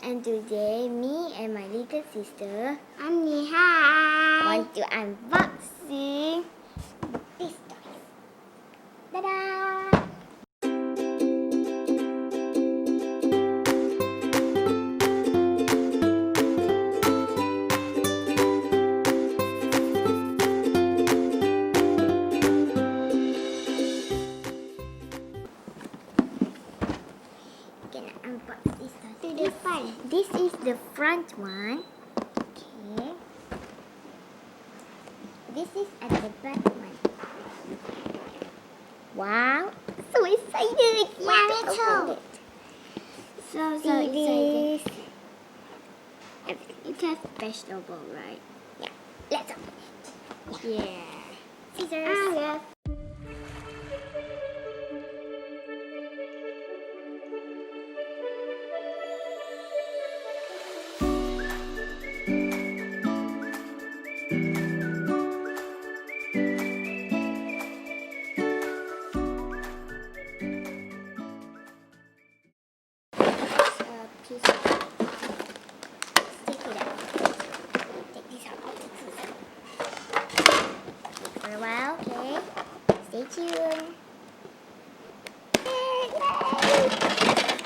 and today me and my little sister Annie, hi. want to unboxing this toy. Ta-da! Gonna unbox this toy. To the front. This is the front one. Okay. This is at the back one. Wow! So excited! Yeah, me too. So excited. It has vegetable, right? Yeah. Let's open it. Yeah. Scissors. Yeah. Piece of stick it out. Take this out. Wait for a while, okay? Stay tuned. Yay!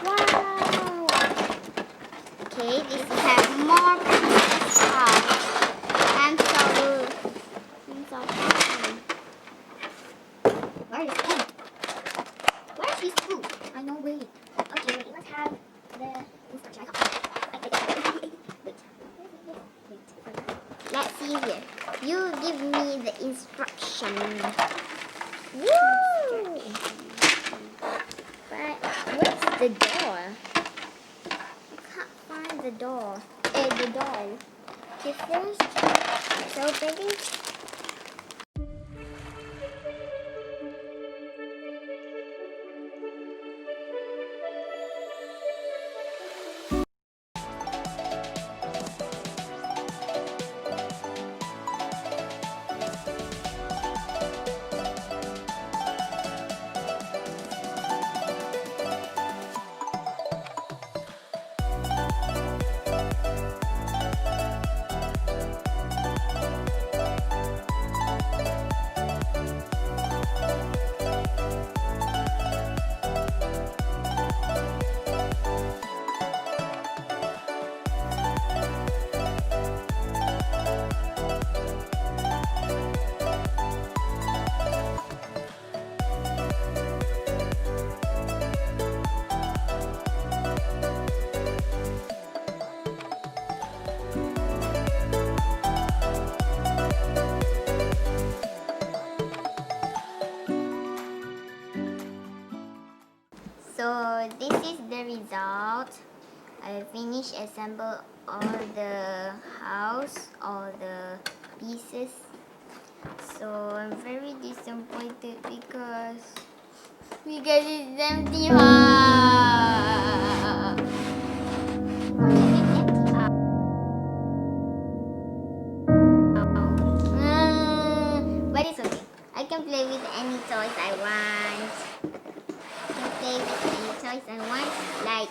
Wow! Okay, this We have more pieces out. I'm so happy. Where is it? Where's this food? I know, wait. Okay, wait, let's have the instruction. Wait. Let's see here. You give me the instruction. Woo! But where's the door? I can't find the door. The door. Okay, first, let's open it. So this is the result. I finished assemble all the house, all the pieces. So I'm very disappointed because it's empty house. But it's okay. I can play with any toys I want. Play with any toys I want, like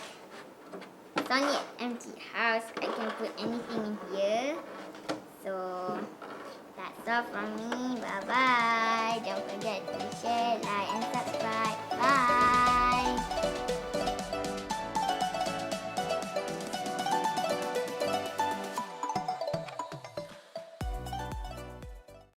it's only an empty house. I can put anything in here. So that's all from me. Bye bye. Don't forget to share, like, and subscribe. Bye.